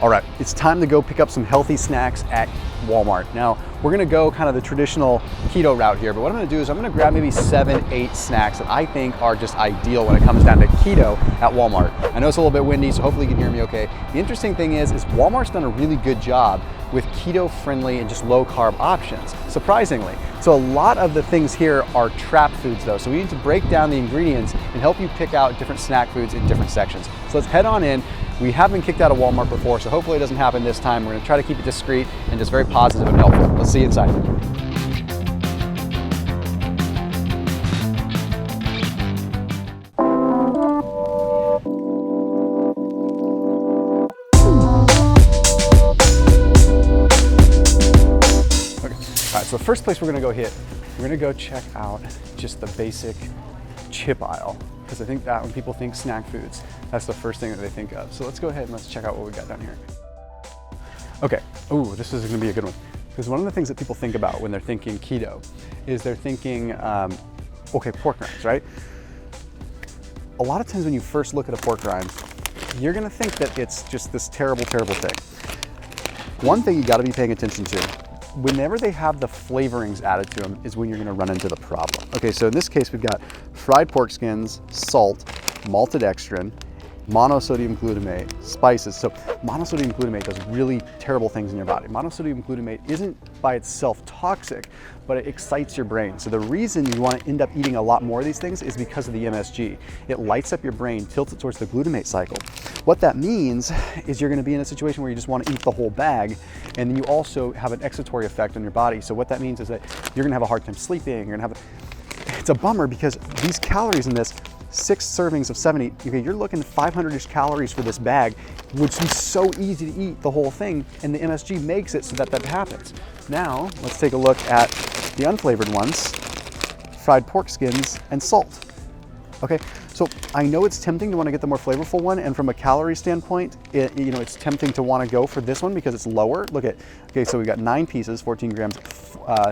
All right, it's time to go pick up some healthy snacks at Walmart. Now, we're gonna go kind of the traditional keto route here, but what I'm gonna do is I'm gonna grab maybe 7, 8 snacks that I think are just ideal when it comes down to keto at Walmart. I know it's a little bit windy, so hopefully you can hear me okay. The interesting thing is Walmart's done a really good job with keto-friendly and just low-carb options, surprisingly. So a lot of the things here are trap foods though, so we need to break down the ingredients and help you pick out different snack foods in different sections. So let's head on in. We have been kicked out of Walmart before, so hopefully it doesn't happen this time. We're gonna try to keep it discreet and just very positive and helpful. Let's see you inside. So the first place we're gonna go hit, we're gonna go check out just the basic chip aisle, because I think that when people think snack foods, that's the first thing that they think of. So let's go ahead and let's check out what we got down here. Okay, ooh, this is gonna be a good one. Because one of the things that people think about when they're thinking keto is they're thinking, okay, pork rinds, right? A lot of times when you first look at a pork rind, you're gonna think that it's just this terrible, terrible thing. One thing you gotta be paying attention to, whenever they have the flavorings added to them is when you're gonna run into the problem. Okay, so in this case, we've got fried pork skins, salt, malted dextrin, monosodium glutamate, spices. So monosodium glutamate does really terrible things in your body. Monosodium glutamate isn't by itself toxic, but it excites your brain. So the reason you want to end up eating a lot more of these things is because of the MSG. It lights up your brain, tilts it towards the glutamate cycle. What that means is you're going to be in a situation where you just want to eat the whole bag, and then you also have an excitatory effect on your body. So what that means is that you're going to have a hard time sleeping. You're going to have it's a bummer because these calories in this, 6 servings of 70, okay, you're looking at 500-ish calories for this bag, which is so easy to eat the whole thing, and the MSG makes it so that that happens. Now, let's take a look at the unflavored ones, fried pork skins and salt. Okay, so I know it's tempting to want to get the more flavorful one, and from a calorie standpoint, it's tempting to want to go for this one because it's lower. Look at, okay, so we got 9 pieces, 14 grams,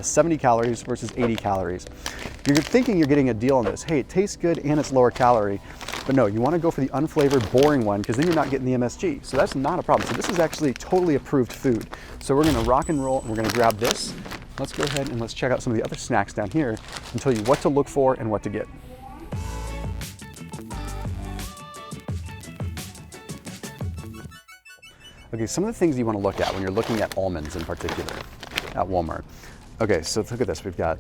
70 calories versus 80 calories. You're thinking you're getting a deal on this. Hey, it tastes good and it's lower calorie, but no, you want to go for the unflavored, boring one because then you're not getting the MSG. So that's not a problem. So this is actually totally approved food. So we're going to rock and roll, and we're going to grab this. Let's go ahead and let's check out some of the other snacks down here and tell you what to look for and what to get. Okay, some of the things you want to look at when you're looking at almonds in particular at Walmart. Okay, so look at this. We've got,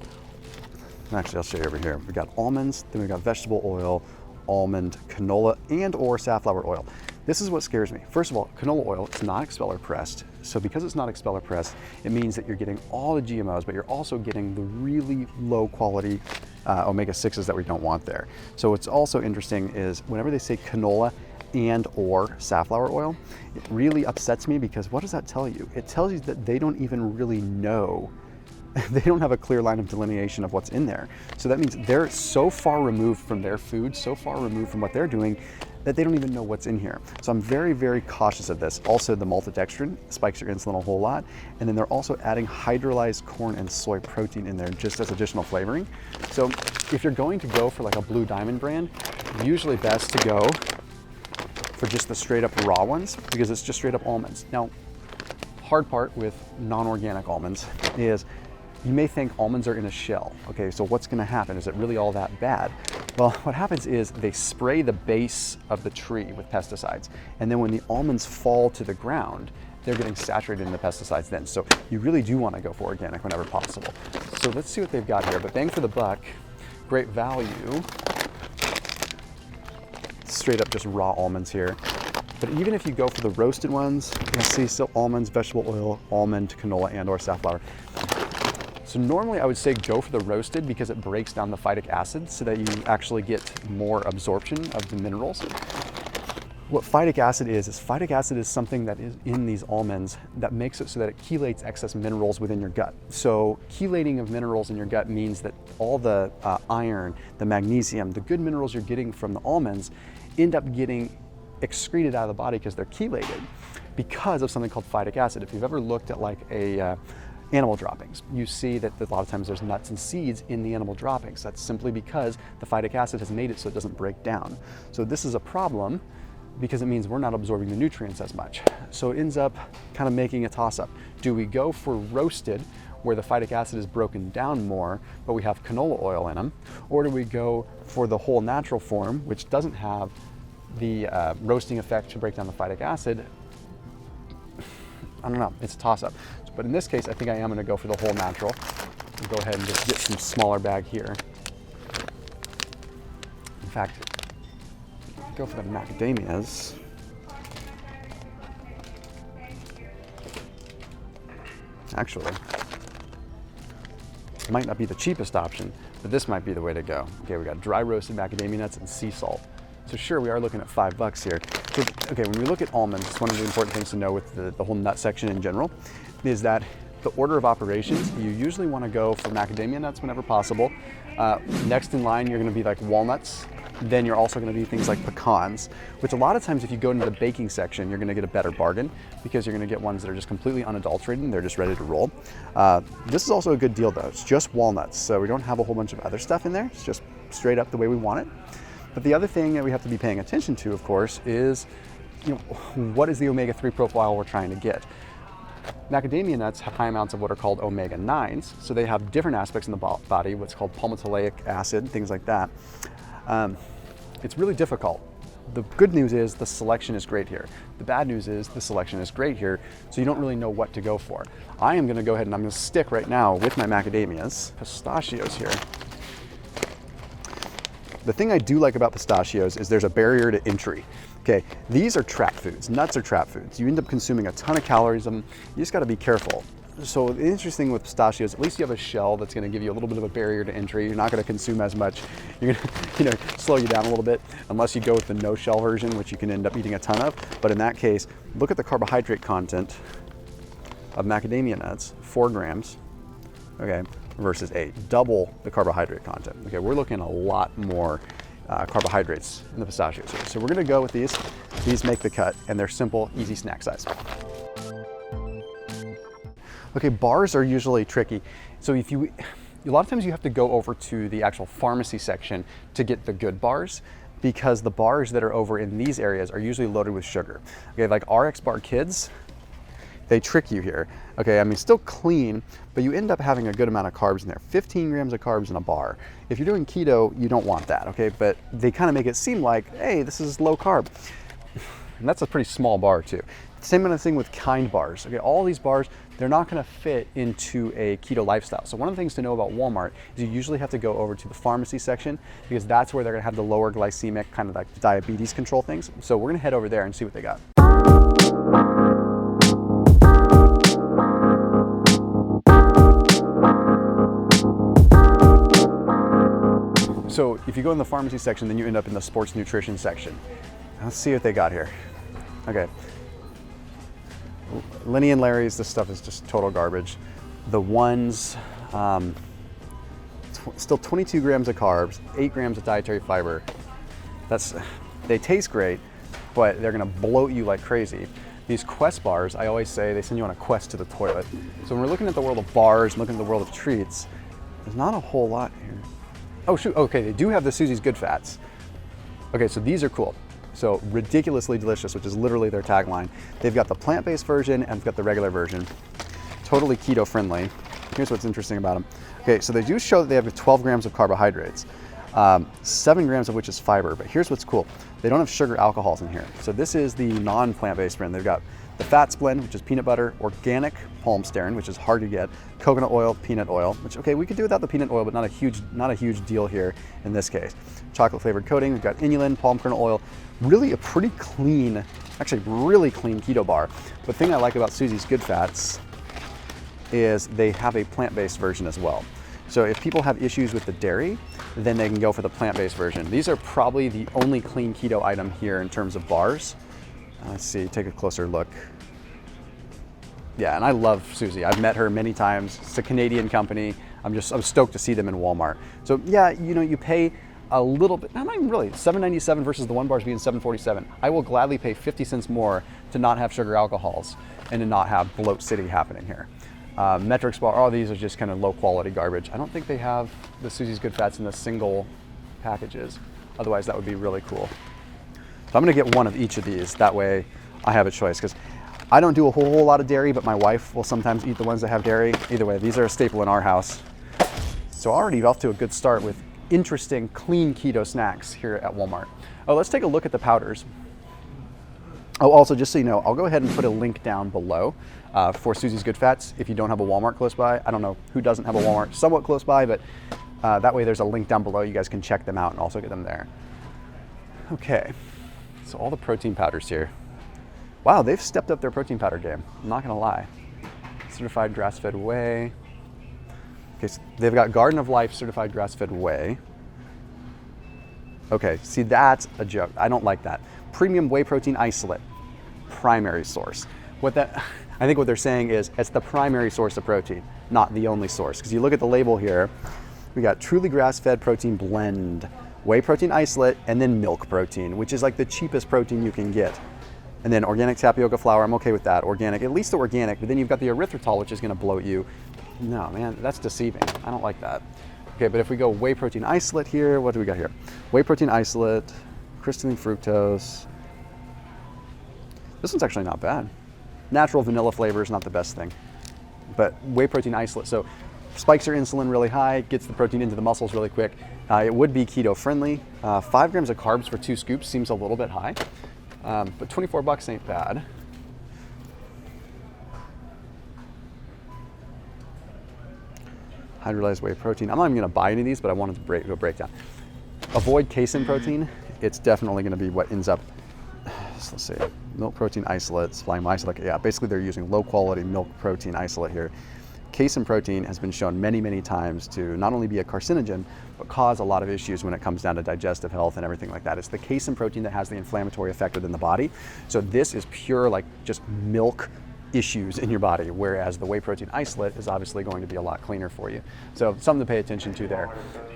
actually I'll show you over here. We've got almonds, then we've got vegetable oil, almond, canola, and or safflower oil. This is what scares me. First of all, canola oil, it's not expeller pressed. So because it's not expeller pressed, it means that you're getting all the GMOs, but you're also getting the really low quality omega-6s that we don't want there. So what's also interesting is whenever they say canola and or safflower oil, it really upsets me because what does that tell you? It tells you that they don't even really know. They don't have a clear line of delineation of what's in there. So that means they're so far removed from their food, so far removed from what they're doing, that they don't even know what's in here. So I'm very, very cautious of this. Also, the maltodextrin spikes your insulin a whole lot. And then they're also adding hydrolyzed corn and soy protein in there just as additional flavoring. So if you're going to go for like a Blue Diamond brand, usually best to go for just the straight up raw ones because it's just straight up almonds. Now, hard part with non-organic almonds is you may think almonds are in a shell. Okay, so what's gonna happen? Is it really all that bad? Well, what happens is they spray the base of the tree with pesticides. And then when the almonds fall to the ground, they're getting saturated in the pesticides then. So you really do wanna go for organic whenever possible. So let's see what they've got here. But bang for the buck, great value. Straight up just raw almonds here. But even if you go for the roasted ones, you'll see still almonds, vegetable oil, almond, canola, and or safflower. So normally I would say go for the roasted because it breaks down the phytic acid so that you actually get more absorption of the minerals. What phytic acid is something that is in these almonds that makes it so that it chelates excess minerals within your gut. So chelating of minerals in your gut means that all the iron, the magnesium, the good minerals you're getting from the almonds end up getting excreted out of the body because they're chelated because of something called phytic acid. If you've ever looked at like a animal droppings, you see that a lot of times there's nuts and seeds in the animal droppings. That's simply because the phytic acid has made it so it doesn't break down. So this is a problem because it means we're not absorbing the nutrients as much. So it ends up kind of making a toss-up. Do we go for roasted, where the phytic acid is broken down more, but we have canola oil in them? Or do we go for the whole natural form, which doesn't have the roasting effect to break down the phytic acid? I don't know, it's a toss-up. But in this case, I think I am gonna go for the whole natural. I'll go ahead and just get some smaller bag here. In fact, go for the macadamias. Actually, might not be the cheapest option, but this might be the way to go. Okay, we got dry roasted macadamia nuts and sea salt. So sure, we are looking at $5 here. So, okay, when we look at almonds, it's one of the important things to know with the whole nut section in general, is that the order of operations, you usually want to go for macadamia nuts whenever possible. Next in line, you're going to be like walnuts. Then you're also going to be things like pecans, which a lot of times if you go into the baking section, you're going to get a better bargain because you're going to get ones that are just completely unadulterated and they're just ready to roll. This is also a good deal though. It's just walnuts, so we don't have a whole bunch of other stuff in there. It's just straight up the way we want it. But the other thing that we have to be paying attention to, of course, is what is the omega-3 profile we're trying to get? Macadamia nuts have high amounts of what are called omega-9s, so they have different aspects in the body, what's called palmitoleic acid, things like that. It's really difficult. The good news is the selection is great here. The bad news is the selection is great here, so you don't really know what to go for. I am gonna go ahead and I'm gonna stick right now with my macadamias, pistachios here. The thing I do like about pistachios is there's a barrier to entry. Okay, these are trap foods. Nuts are trap foods. You end up consuming a ton of calories of them. You just gotta be careful. So the interesting with pistachios, at least you have a shell that's going to give you a little bit of a barrier to entry. You're not going to consume as much. You're going to, slow you down a little bit, unless you go with the no shell version, which you can end up eating a ton of. But in that case, look at the carbohydrate content of macadamia nuts, 4 grams, okay, versus 8, double the carbohydrate content. Okay, we're looking at a lot more carbohydrates in the pistachios here. So we're going to go with these. These make the cut, and they're simple, easy snack size. Okay, bars are usually tricky. So a lot of times you have to go over to the actual pharmacy section to get the good bars, because the bars that are over in these areas are usually loaded with sugar. Okay, like RX Bar Kids, they trick you here. Okay, I mean, still clean, but you end up having a good amount of carbs in there. 15 grams of carbs in a bar. If you're doing keto, you don't want that, okay? But they kind of make it seem like, hey, this is low carb. And that's a pretty small bar too. Same kind of thing with Kind bars. Okay, all these bars, they're not going to fit into a keto lifestyle. So one of the things to know about Walmart is you usually have to go over to the pharmacy section, because that's where they're going to have the lower glycemic, kind of like diabetes control things. So we're going to head over there and see what they got. So if you go in the pharmacy section, then you end up in the sports nutrition section. Let's see what they got here. Okay. Lenny and Larry's, this stuff is just total garbage. The ones, still 22 grams of carbs, 8 grams of dietary fiber. They taste great, but they're gonna bloat you like crazy. These Quest bars, I always say, they send you on a quest to the toilet. So when we're looking at the world of bars, looking at the world of treats, there's not a whole lot here. Oh shoot, okay, they do have the Susie's Good Fats. Okay, so these are cool. So ridiculously delicious, which is literally their tagline. They've got the plant-based version and they've got the regular version. Totally keto friendly. Here's what's interesting about them. Okay, so they do show that they have 12 grams of carbohydrates, 7 grams of which is fiber, but here's what's cool. They don't have sugar alcohols in here. So this is the non-plant-based brand. They've got the fats blend, which is peanut butter, organic palm stearin, which is hard to get, coconut oil, peanut oil, which, okay, we could do without the peanut oil, but not a huge deal here in this case. Chocolate flavored coating, we've got inulin, palm kernel oil, really a pretty clean, actually really clean keto bar. The thing I like about Susie's Good Fats is they have a plant-based version as well. So if people have issues with the dairy, then they can go for the plant-based version. These are probably the only clean keto item here in terms of bars. Let's see, take a closer look. Yeah, and I love Susie. I've met her many times. It's a Canadian company. I'm stoked to see them in Walmart. So yeah, you pay a little bit, not even really, $7.97 versus the one bars being $7.47. I will gladly pay 50 cents more to not have sugar alcohols and to not have bloat city happening here. Metrics bar, all these are just kind of low quality garbage. I don't think they have the Susie's Good Fats in the single packages. Otherwise that would be really cool. So I'm gonna get one of each of these. That way I have a choice, because I don't do a whole lot of dairy, but my wife will sometimes eat the ones that have dairy. Either way, these are a staple in our house. So already off to a good start with interesting clean keto snacks here at Walmart. Oh, let's take a look at the powders. Oh, also, just so you know, I'll go ahead and put a link down below for Susie's Good Fats if you don't have a Walmart close by. I don't know who doesn't have a Walmart somewhat close by, but that way there's a link down below. You guys can check them out and also get them there. Okay, so all the protein powders here. Wow, they've stepped up their protein powder game. I'm not gonna lie. Certified grass-fed whey. Okay, so they've got Garden of Life certified grass-fed whey. Okay, see, that's a joke. I don't like that. Premium whey protein isolate, primary source. I think what they're saying is it's the primary source of protein, not the only source. Because you look at the label here, we got truly grass-fed protein blend, whey protein isolate, and then milk protein, which is like the cheapest protein you can get. And then organic tapioca flour, I'm okay with that. Organic, at least the organic, but then you've got the erythritol, which is gonna bloat you. No, man, that's deceiving. I don't like that. Okay, but if we go whey protein isolate here, what do we got here? Whey protein isolate, crystalline fructose. This one's actually not bad. Natural vanilla flavor is not the best thing, but whey protein isolate. So spikes your insulin really high, gets the protein into the muscles really quick. It would be keto friendly. 5 grams of carbs for 2 scoops seems a little bit high, but 24 bucks ain't bad. Hydrolyzed whey protein. I'm not even gonna buy any of these, but I wanted to do a breakdown. Avoid casein protein. It's definitely gonna be what ends up, so let's see, milk protein isolate, supplying isolate. Yeah, basically they're using low quality milk protein isolate here. Casein protein has been shown many, many times to not only be a carcinogen, but cause a lot of issues when it comes down to digestive health and everything like that. It's the casein protein that has the inflammatory effect within the body. So this is pure, like, just milk issues in your body, whereas the whey protein isolate is obviously going to be a lot cleaner for you. So something to pay attention to there.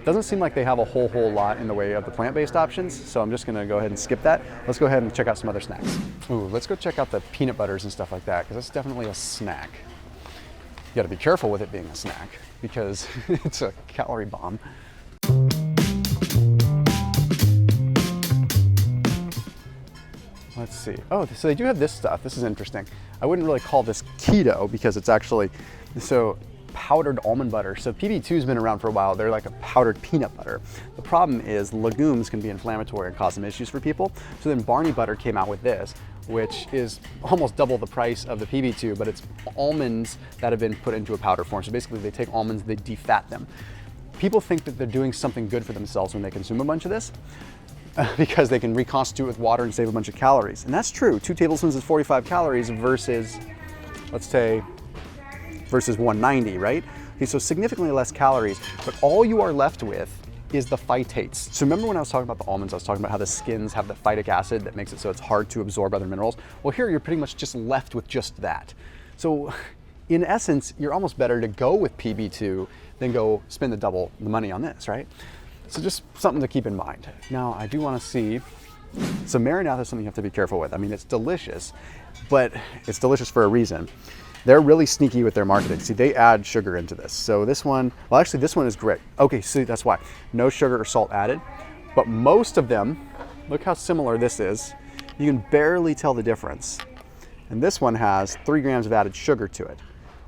Doesn't seem like they have a whole lot in the way of the plant-based options, so I'm just gonna go ahead and skip that. Let's go ahead and check out some other snacks. Ooh, let's go check out the peanut butters and stuff like that, because that's definitely a snack. You gotta be careful with it being a snack, because it's a calorie bomb. Let's see. Oh, so they do have this stuff. This is interesting. I wouldn't really call this keto because it's actually, so powdered almond butter. So PB2's been around for a while. They're like a powdered peanut butter. The problem is legumes can be inflammatory and cause some issues for people. So then Barney Butter came out with this, which is almost double the price of the PB2, but it's almonds that have been put into a powder form. So basically they take almonds, they defat them. People think that they're doing something good for themselves when they consume a bunch of this, because they can reconstitute with water and save a bunch of calories. And that's true. 2 tablespoons is 45 calories versus, let's say, versus 190, right? Okay, so significantly less calories, but all you are left with is the phytates. So remember when I was talking about the almonds, I was talking about how the skins have the phytic acid that makes it so it's hard to absorb other minerals. Well, here you're pretty much just left with just that. So in essence, you're almost better to go with PB2 than go spend the money on this, right? So just something to keep in mind. Now, I do want to see, so marinara is something you have to be careful with. I mean, it's delicious, but it's delicious for a reason. They're really sneaky with their marketing. See, they add sugar into this. So this one, well, actually this one is great. Okay, see, that's why. No sugar or salt added, but most of them, look how similar this is. You can barely tell the difference. And this one has 3 grams of added sugar to it.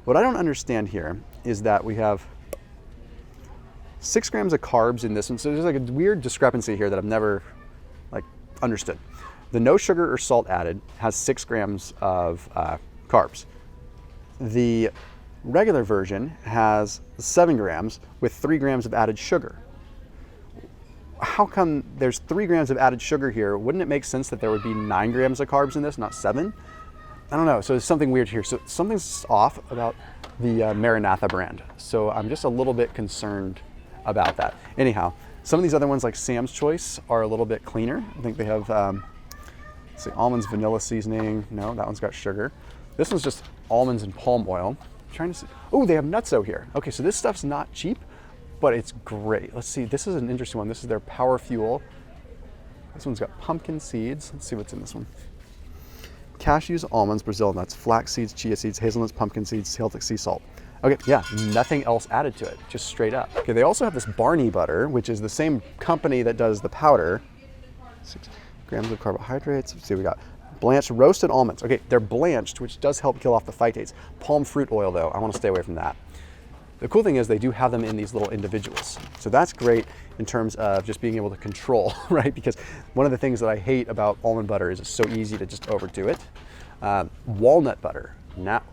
What I don't understand here is that we have 6 grams of carbs in this one. So there's like a weird discrepancy here that I've never understood. The no sugar or salt added has 6 grams of carbs. The regular version has 7 grams with 3 grams of added sugar. How come there's 3 grams of added sugar here? Wouldn't it make sense that there would be 9 grams of carbs in this, not 7? I don't know, so there's something weird here. So something's off about the Maranatha brand. So I'm just a little bit concerned about that. Anyhow, some of these other ones like Sam's Choice are a little bit cleaner. I think they have, let's see, almonds, vanilla seasoning. No, that one's got sugar. This one's just almonds and palm oil. I'm trying to see, oh, they have nutso here. Okay, so this stuff's not cheap, but it's great. Let's see, this is an interesting one. This is their Power Fuel. This one's got pumpkin seeds. Let's see what's in this one. Cashews, almonds, Brazil nuts, flax seeds, chia seeds, hazelnuts, pumpkin seeds, Celtic sea salt. Okay, yeah, nothing else added to it, just straight up. Okay, they also have this Barney Butter, which is the same company that does the powder. grams of carbohydrates. Let's see, we got blanched roasted almonds. Okay, they're blanched, which does help kill off the phytates. Palm fruit oil, though, I want to stay away from that. The cool thing is they do have them in these little individuals. So that's great in terms of just being able to control, right? Because one of the things that I hate about almond butter is it's so easy to just overdo it. Walnut butter, not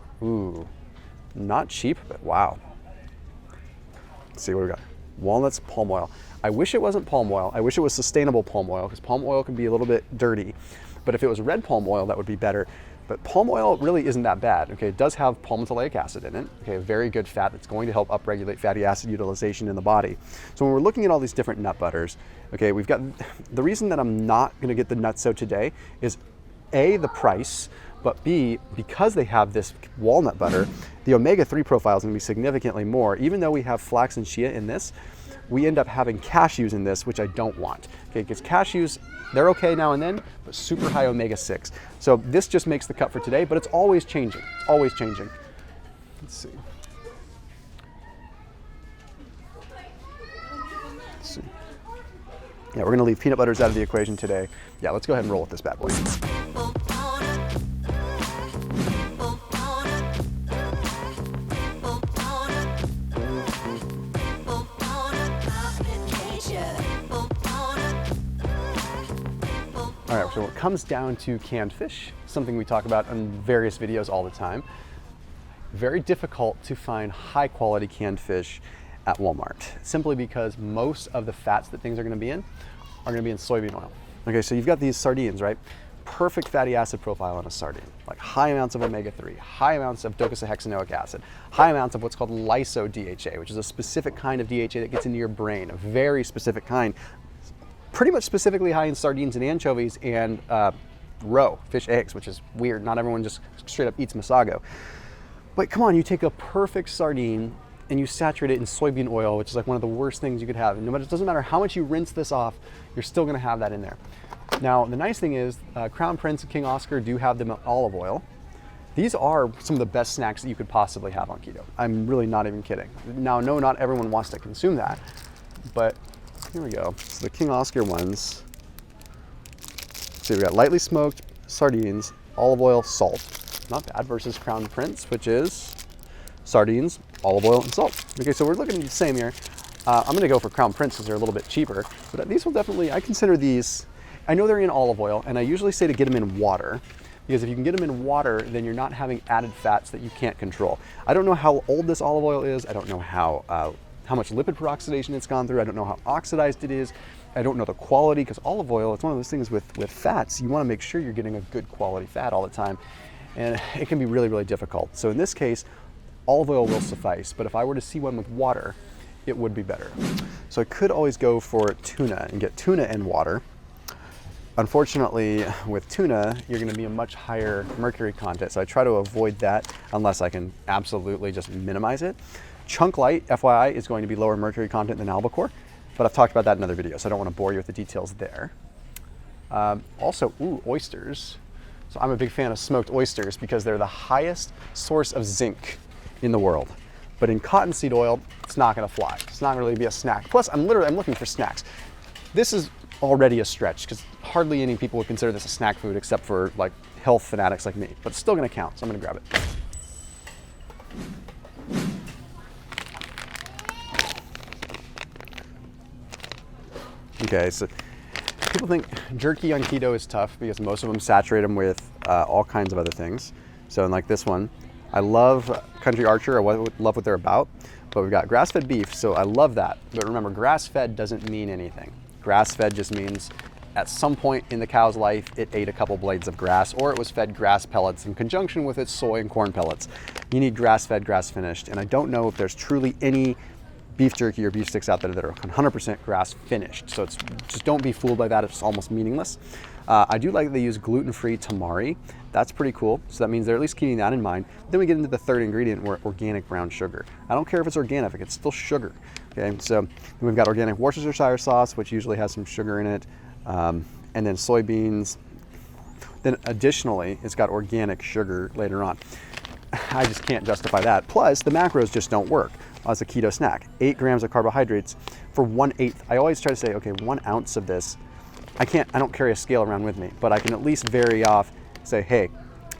cheap, but wow. Let's see what we got. Walnuts, palm oil. I wish it wasn't palm oil. I wish it was sustainable palm oil, because palm oil can be a little bit dirty. But if it was red palm oil, that would be better. But palm oil really isn't that bad. Okay, it does have palmitoleic acid in it. Okay, a very good fat that's going to help upregulate fatty acid utilization in the body. So when we're looking at all these different nut butters, okay, we've got, the reason that I'm not gonna get the nutso today is A, the price, but B, because they have this walnut butter, the omega-3 profile is gonna be significantly more. Even though we have flax and chia in this, we end up having cashews in this, which I don't want. Okay, because cashews, they're okay now and then, but super high omega-6. So this just makes the cut for today, but it's always changing. It's always changing. Let's see. Let's see. Yeah, we're gonna leave peanut butters out of the equation today. Yeah, let's go ahead and roll with this bad boy. All right, so when it comes down to canned fish, something we talk about in various videos all the time, very difficult to find high quality canned fish at Walmart, simply because most of the fats that things are gonna be in soybean oil. Okay, so you've got these sardines, right? Perfect fatty acid profile on a sardine, like high amounts of omega-3, high amounts of docosahexaenoic acid, high amounts of what's called lyso-DHA, which is a specific kind of DHA that gets into your brain, a very specific kind, pretty much specifically high in sardines and anchovies and roe, fish eggs, which is weird. Not everyone just straight up eats masago. But come on, you take a perfect sardine and you saturate it in soybean oil, which is like one of the worst things you could have. And no matter, it doesn't matter how much you rinse this off, you're still gonna have that in there. Now, the nice thing is Crown Prince and King Oscar do have them in olive oil. These are some of the best snacks that you could possibly have on keto. I'm really not even kidding. Now, no, not everyone wants to consume that, but here we go. So the King Oscar ones. So we got lightly smoked sardines, olive oil, salt. Not bad, versus Crown Prince, which is sardines, olive oil, and salt. Okay, so we're looking at the same here. I'm gonna go for Crown Prince because they're a little bit cheaper, but these will definitely, I consider these, I know they're in olive oil, and I usually say to get them in water, because if you can get them in water, then you're not having added fats that you can't control. I don't know how old this olive oil is. I don't know how much lipid peroxidation it's gone through. I don't know how oxidized it is. I don't know the quality, because olive oil, it's one of those things with fats, you wanna make sure you're getting a good quality fat all the time. And it can be really, really difficult. So in this case, olive oil will suffice, but if I were to see one with water, it would be better. So I could always go for tuna and get tuna in water. Unfortunately, with tuna, you're gonna be a much higher mercury content, so I try to avoid that unless I can absolutely just minimize it. Chunk light, FYI, is going to be lower mercury content than albacore, but I've talked about that in other videos, so I don't want to bore you with the details there. Also, oysters. So I'm a big fan of smoked oysters because they're the highest source of zinc in the world. But in cottonseed oil, it's not gonna fly. It's not really gonna be a snack. Plus, I'm looking for snacks. This is already a stretch because hardly any people would consider this a snack food except for like health fanatics like me, but it's still gonna count, so I'm gonna grab it. Okay, so people think jerky on keto is tough because most of them saturate them with all kinds of other things. So in like this one, I love Country Archer, I love what they're about, but we've got grass-fed beef, so I love that. But remember, grass-fed doesn't mean anything. Grass-fed just means at some point in the cow's life, it ate a couple blades of grass, or it was fed grass pellets in conjunction with its soy and corn pellets. You need grass-fed, grass-finished, and I don't know if there's truly any beef jerky or beef sticks out there that are 100% grass finished. So just don't be fooled by that, it's almost meaningless. I do like that they use gluten-free tamari. That's pretty cool. So that means they're at least keeping that in mind. Then we get into the third ingredient, where organic brown sugar. I don't care if it's organic, it's still sugar. Okay, so we've got organic Worcestershire sauce, which usually has some sugar in it, and then soybeans. Then additionally, it's got organic sugar later on. I just can't justify that. Plus, the macros just don't work as a keto snack. 8 grams of carbohydrates for 1/8. I always try to say, okay, 1 ounce of this I don't carry a scale around with me, but I can at least vary off, say, hey,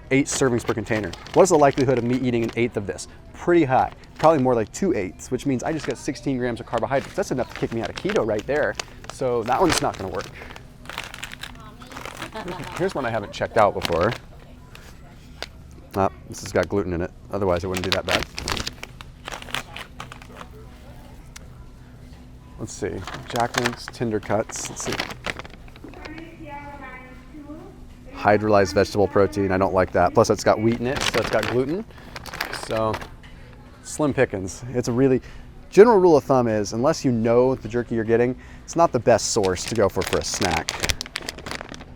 8 servings per container. What is the likelihood of me eating an eighth of this? Pretty high, probably more like 2/8, which means I just got 16 grams of carbohydrates. That's enough to kick me out of keto right there. So that one's not gonna work. Here's one I haven't checked out before. This has got gluten in it. Otherwise it wouldn't be that bad. Let's see, Jack Link's Tender Cuts. Let's see. Hydrolyzed vegetable protein, I don't like that. Plus it's got wheat in it, so it's got gluten. So slim pickings. It's a really, general rule of thumb is, unless you know the jerky you're getting, it's not the best source to go for a snack.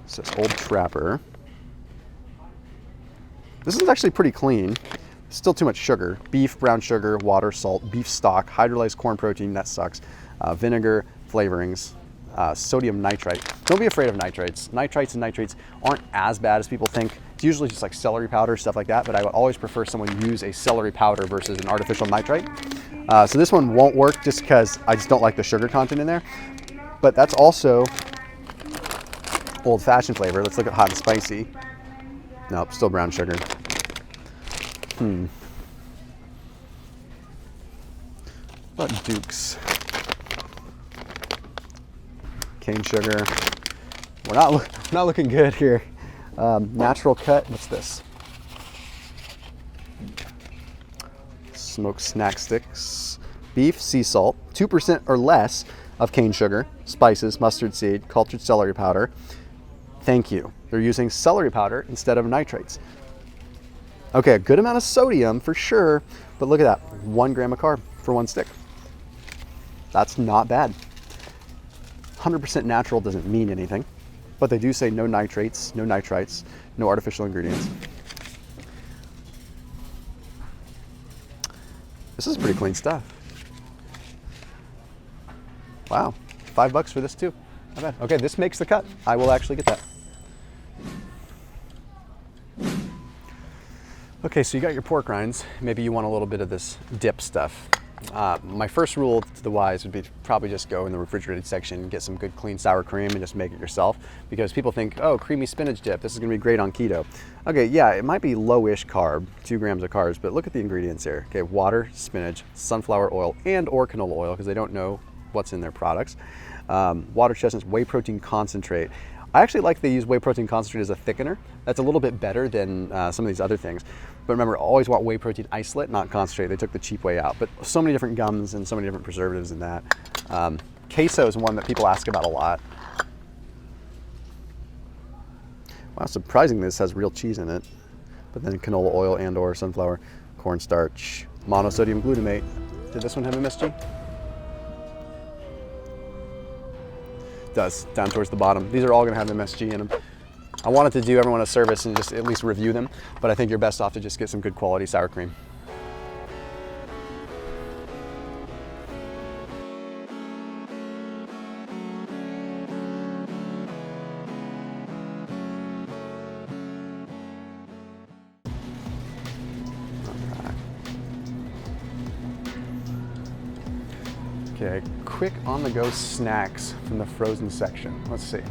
So it's Old Trapper. This is actually pretty clean. Still too much sugar. Beef, brown sugar, water, salt, beef stock, hydrolyzed corn protein, that sucks. Vinegar, flavorings, sodium nitrite. Don't be afraid of nitrates. Nitrites and nitrates aren't as bad as people think. It's usually just like celery powder, stuff like that, but I would always prefer someone use a celery powder versus an artificial nitrite. So this one won't work just because I just don't like the sugar content in there. But that's also old-fashioned flavor. Let's look at hot and spicy. Nope, still brown sugar. What about Duke's? Cane sugar. We're not looking good here. Natural cut. What's this? Smoked snack sticks. Beef, sea salt, 2% or less of cane sugar, spices, mustard seed, cultured celery powder. Thank you. They're using celery powder instead of nitrates. Okay, a good amount of sodium for sure, but look at that, 1 gram of carb for 1 stick. That's not bad. 100% natural doesn't mean anything, but they do say no nitrates, no nitrites, no artificial ingredients. This is pretty clean stuff. Wow, $5 for this too. Not bad. Okay, this makes the cut. I will actually get that. Okay, so you got your pork rinds. Maybe you want a little bit of this dip stuff. My first rule to the wise would be to probably just go in the refrigerated section, get some good clean sour cream and just make it yourself, because people think, oh, creamy spinach dip, this is gonna be great on keto. Okay, yeah, it might be lowish carb, 2 grams of carbs, but look at the ingredients here. Okay, water, spinach, sunflower oil, and or canola oil, because they don't know what's in their products. Water, chestnuts, whey protein concentrate. I actually like they use whey protein concentrate as a thickener. That's a little bit better than some of these other things. But remember, always want whey protein isolate, not concentrate. They took the cheap way out. But so many different gums and so many different preservatives in that. Queso is one that people ask about a lot. Wow, surprising this has real cheese in it. But then canola oil and or sunflower, cornstarch, monosodium glutamate. Did this one have MSG? Does, down towards the bottom. These are all gonna have MSG in them. I wanted to do everyone a service and just at least review them, but I think you're best off to just get some good quality sour cream. Okay, quick on-the-go snacks from the frozen section. Let's see.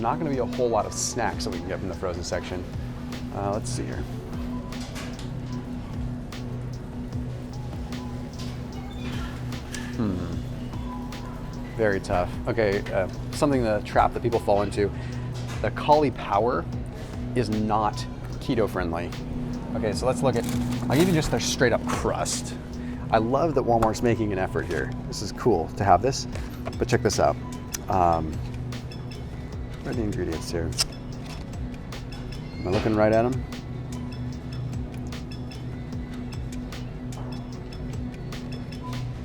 Not gonna be a whole lot of snacks that we can get from the frozen section. Let's see here. Very tough. Okay, something, the trap that people fall into. The Cauli Power is not keto friendly. Okay, so let's look at, I'll give you just their straight up crust. I love that Walmart's making an effort here. This is cool to have this, but check this out. What are the ingredients here? Am I looking right at them?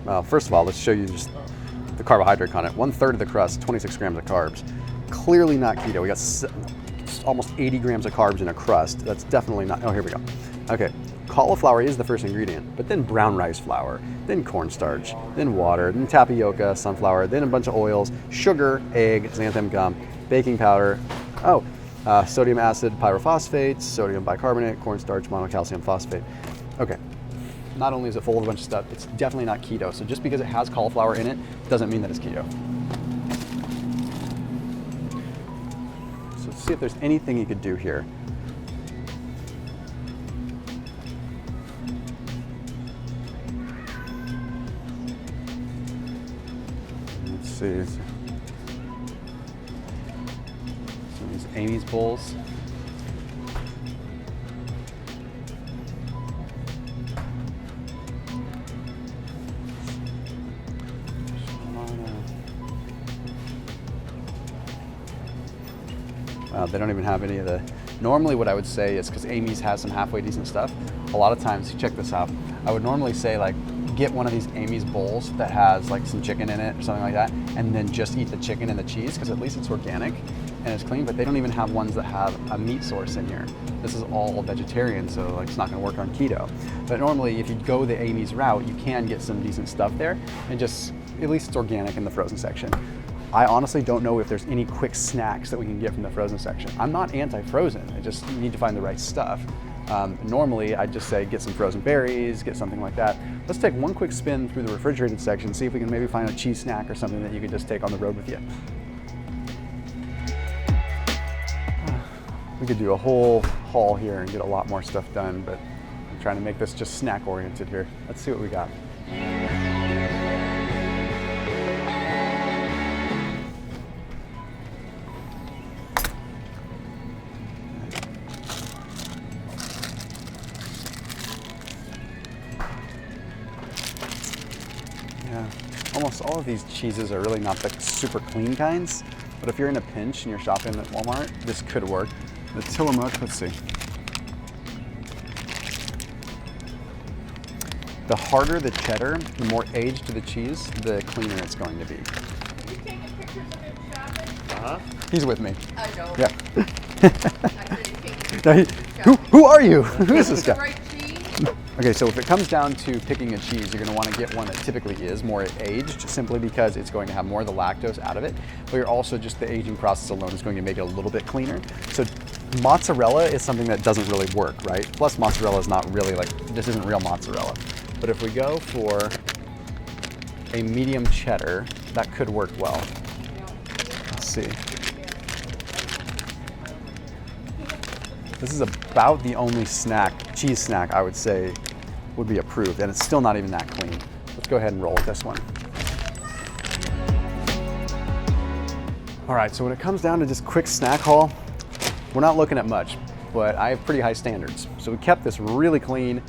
Well, first of all, let's show you just the carbohydrate content. 1/3 of the crust, 26 grams of carbs. Clearly not keto. We got almost 80 grams of carbs in a crust. That's definitely not, oh, here we go. Okay, cauliflower is the first ingredient, but then brown rice flour, then cornstarch, then water, then tapioca, sunflower, then a bunch of oils, sugar, egg, xanthan gum, baking powder, sodium acid pyrophosphate, sodium bicarbonate, cornstarch, monocalcium phosphate. Okay, not only is it full of a bunch of stuff, it's definitely not keto. So just because it has cauliflower in it, doesn't mean that it's keto. Let's see if there's anything you could do here. Let's see. Some of these Amy's bowls. They don't even have any of the, normally what I would say is, because Amy's has some halfway decent stuff, a lot of times, check this out, I would normally say like, get one of these Amy's bowls that has like some chicken in it or something like that, and then just eat the chicken and the cheese, because at least it's organic and it's clean, but they don't even have ones that have a meat source in here. This is all vegetarian, so like it's not gonna work on keto. But normally if you go the Amy's route, you can get some decent stuff there, and just, at least it's organic in the frozen section. I honestly don't know if there's any quick snacks that we can get from the frozen section. I'm not anti-frozen, I just need to find the right stuff. Normally, I'd just say get some frozen berries, get something like that. Let's take one quick spin through the refrigerated section, see if we can maybe find a cheese snack or something that you could just take on the road with you. We could do a whole haul here and get a lot more stuff done, but I'm trying to make this just snack oriented here. Let's see what we got. Yeah, almost all of these cheeses are really not the super clean kinds, but if you're in a pinch and you're shopping at Walmart, this could work. The Tillamook, let's see. The harder the cheddar, the more aged the cheese, the cleaner it's going to be. Are you taking pictures of him shopping? He's with me. I know. Yeah. I said you're taking pictures Now of him shopping. who are you? Who is this The guy? right cheese? Okay, so if it comes down to picking a cheese, you're gonna wanna get one that typically is more aged, simply because it's going to have more of the lactose out of it, but you're also, just the aging process alone is going to make it a little bit cleaner. So mozzarella is something that doesn't really work, right? Plus mozzarella is not really like, this isn't real mozzarella. But if we go for a medium cheddar, that could work well. Let's see. This is about the only cheese snack I would say would be approved, and it's still not even that clean. Let's go ahead and roll with this one. All right, so when it comes down to just quick snack haul, we're not looking at much, but I have pretty high standards. So we kept this really clean,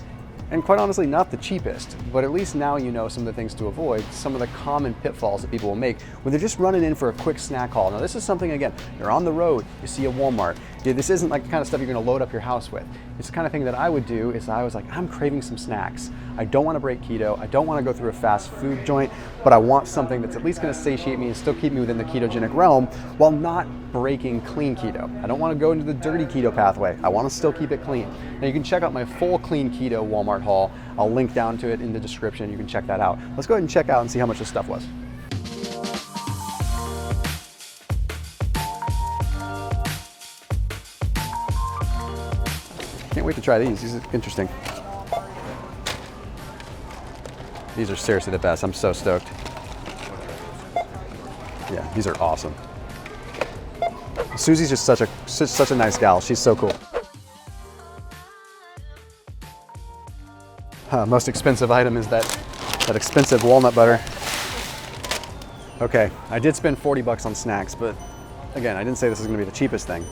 and quite honestly, not the cheapest, but at least now you know some of the things to avoid, some of the common pitfalls that people will make when they're just running in for a quick snack haul. Now this is something, again, you're on the road, you see a Walmart. This isn't like the kind of stuff you're gonna load up your house with. It's the kind of thing that I would do is I was like, I'm craving some snacks. I don't wanna break keto, I don't wanna go through a fast food joint, but I want something that's at least gonna satiate me and still keep me within the ketogenic realm while not breaking clean keto. I don't wanna go into the dirty keto pathway. I wanna still keep it clean. Now you can check out my full clean keto Walmart haul. I'll link down to it in the description. You can check that out. Let's go ahead and check out and see how much this stuff was. Can't wait to try these. These are interesting. These are seriously the best. I'm so stoked. Yeah, these are awesome. Susie's just such a nice gal. She's so cool. Most expensive item is that expensive walnut butter. Okay, I did spend 40 bucks on snacks, but again, I didn't say this is gonna be the cheapest thing.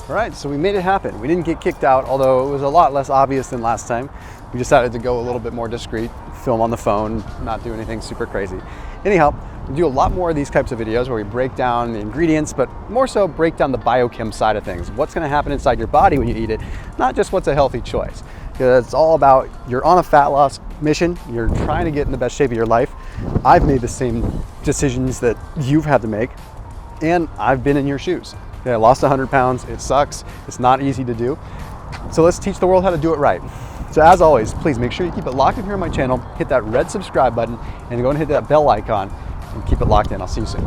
All right, so we made it happen. We didn't get kicked out, although it was a lot less obvious than last time. We decided to go a little bit more discreet, film on the phone, not do anything super crazy. Anyhow, we do a lot more of these types of videos where we break down the ingredients, but more so break down the biochem side of things. What's gonna happen inside your body when you eat it, not just what's a healthy choice. Because it's all about, you're on a fat loss mission, you're trying to get in the best shape of your life. I've made the same decisions that you've had to make, and I've been in your shoes. Okay, I lost 100 pounds, it sucks, it's not easy to do. So let's teach the world how to do it right. So as always, please make sure you keep it locked in here on my channel, hit that red subscribe button, and go and hit that bell icon and keep it locked in. I'll see you soon.